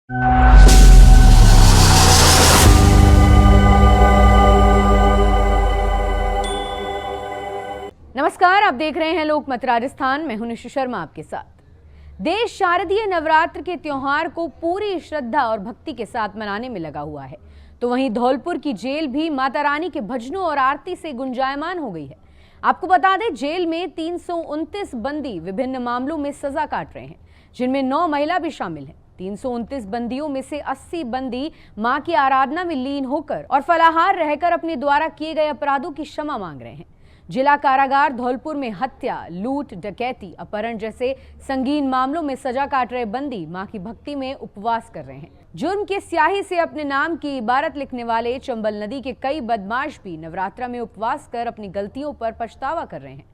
नमस्कार, आप देख रहे हैं लोकमत राजस्थान। मैं हूं निशु शर्मा आपके साथ। देश शारदीय नवरात्र के त्योहार को पूरी श्रद्धा और भक्ति के साथ मनाने में लगा हुआ है, तो वहीं धौलपुर की जेल भी माता रानी के भजनों और आरती से गुंजायमान हो गई है। आपको बता दें, जेल में 329 बंदी विभिन्न मामलों में सजा काट रहे हैं, जिनमें 9 महिला भी शामिल हैं। 329 बंदियों में से 80 बंदी मां की आराधना में लीन होकर और फलाहार रहकर अपने द्वारा किए गए अपराधों की क्षमा मांग रहे हैं। जिला कारागार धौलपुर में हत्या, लूट, डकैती, अपहरण जैसे संगीन मामलों में सजा काट रहे बंदी मां की भक्ति में उपवास कर रहे हैं। जुर्म के स्याही से अपने नाम की इबारत लिखने वाले चंबल नदी के कई बदमाश भी नवरात्रा में उपवास कर अपनी गलतियों पर पछतावा कर रहे हैं।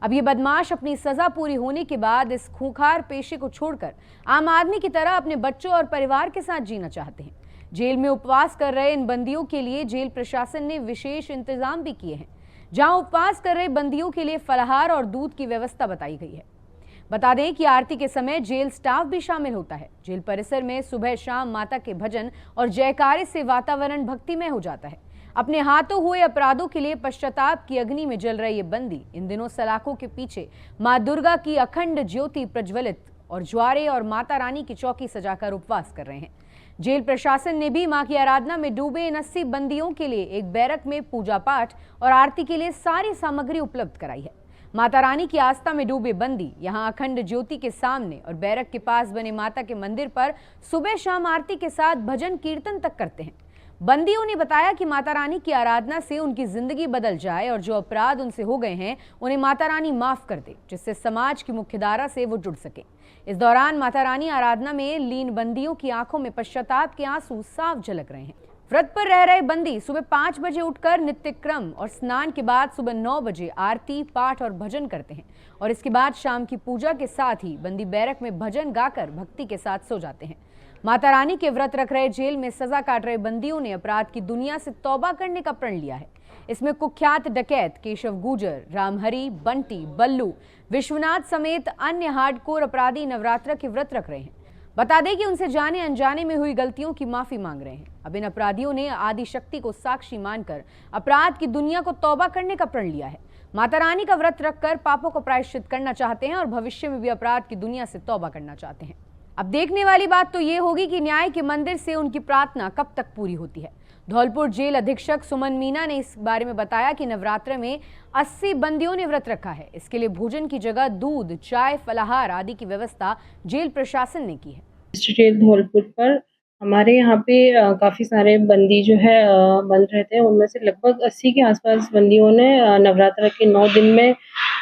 अब ये बदमाश अपनी सजा पूरी होने के बाद इस खूंखार पेशे को छोड़कर आम आदमी की तरह अपने बच्चों और परिवार के साथ जीना चाहते हैं। जेल में उपवास कर रहे इन बंदियों के लिए जेल प्रशासन ने विशेष इंतजाम भी किए हैं, जहां उपवास कर रहे बंदियों के लिए फलाहार और दूध की व्यवस्था बताई गई है। बता दें कि आरती के समय जेल स्टाफ भी शामिल होता है। जेल परिसर में सुबह शाम माता के भजन और जयकारे से वातावरण भक्तिमय हो जाता है। अपने हाथों हुए अपराधों के लिए पश्चाताप की अग्नि में जल रहे ये बंदी इन दिनों सलाखों के पीछे मां दुर्गा की अखंड ज्योति प्रज्वलित और ज्वारे और माता रानी की चौकी सजाकर उपवास कर रहे हैं। जेल प्रशासन ने भी मां की आराधना में डूबे इन 80 बंदियों के लिए एक बैरक में पूजा पाठ और आरती के लिए सारी सामग्री उपलब्ध कराई है। माता रानी की आस्था में डूबे बंदी यहां अखंड ज्योति के सामने और बैरक के पास बने माता के मंदिर पर सुबह शाम आरती के साथ भजन कीर्तन तक करते हैं। बंदियों ने बताया कि माता रानी की आराधना से उनकी जिंदगी बदल जाए और जो अपराध उनसे हो गए हैं उन्हें माता रानी माफ कर दे, जिससे समाज की मुख्यधारा से वो जुड़ सके। इस दौरान माता रानी आराधना में लीन बंदियों की आंखों में पश्चाताप के आंसू साफ झलक रहे हैं। व्रत पर रह रहे बंदी सुबह 5 बजे उठकर नित्य क्रम और स्नान के बाद सुबह 9 बजे आरती, पाठ और भजन करते हैं और इसके बाद शाम की पूजा के साथ ही बंदी बैरक में भजन गाकर भक्ति के साथ सो जाते हैं। माता रानी के व्रत रख रहे जेल में सजा काट रहे बंदियों ने अपराध की दुनिया से तौबा करने का प्रण लिया है। इसमें कुख्यात डकैत केशव गुर्जर, रामहरी, बंटी, बल्लू, विश्वनाथ समेत अन्य हार्डकोर अपराधी नवरात्र के व्रत रख रहे हैं। बता दें कि उनसे जाने अनजाने में हुई गलतियों की माफी मांग रहे हैं। अब इन अपराधियों ने आदि शक्ति को साक्षी मानकर अपराध की दुनिया को तौबा करने का प्रण लिया है। माता रानी का व्रत रखकर पापों को प्रायश्चित करना चाहते हैं और भविष्य में भी अपराध की दुनिया से तौबा करना चाहते हैं। अब देखने वाली बात तो ये होगी कि न्याय के मंदिर से उनकी प्रार्थना कब तक पूरी होती है। धौलपुर जेल अधीक्षक सुमन मीना ने इस बारे में बताया कि नवरात्र में 80 बंदियों ने व्रत रखा है। इसके लिए भोजन की जगह दूध, चाय, फलाहार आदि की व्यवस्था जेल प्रशासन ने की है। जेल धौलपुर पर हमारे यहाँ पे काफ़ी सारे बंदी जो है बंद रहते हैं। उनमें से लगभग 80 के आसपास बंदियों ने नवरात्र के 9 दिन में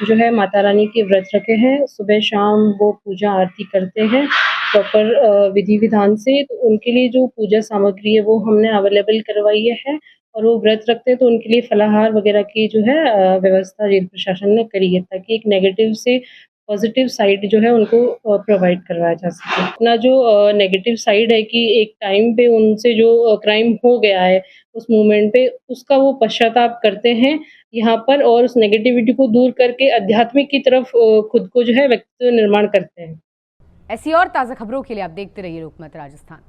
जो है माता रानी के व्रत रखे हैं। सुबह शाम वो पूजा आरती करते हैं प्रॉपर विधि विधान से। तो उनके लिए जो पूजा सामग्री है वो हमने अवेलेबल करवाई है और वो व्रत रखते हैं तो उनके लिए फलाहार वगैरह की जो है व्यवस्था जेल प्रशासन ने करी है, ताकि एक नेगेटिव से पॉजिटिव साइड जो है उनको प्रोवाइड करवाया जा सके। अपना जो नेगेटिव साइड है कि एक टाइम पे उनसे जो क्राइम हो गया है उस मोमेंट पे उसका वो पश्चाताप करते हैं यहाँ पर और उस नेगेटिविटी को दूर करके आध्यात्मिक की तरफ खुद को जो है व्यक्तित्व निर्माण करते हैं। ऐसी और ताज़ा खबरों के लिए आप देखते रहिए लोकमत राजस्थान।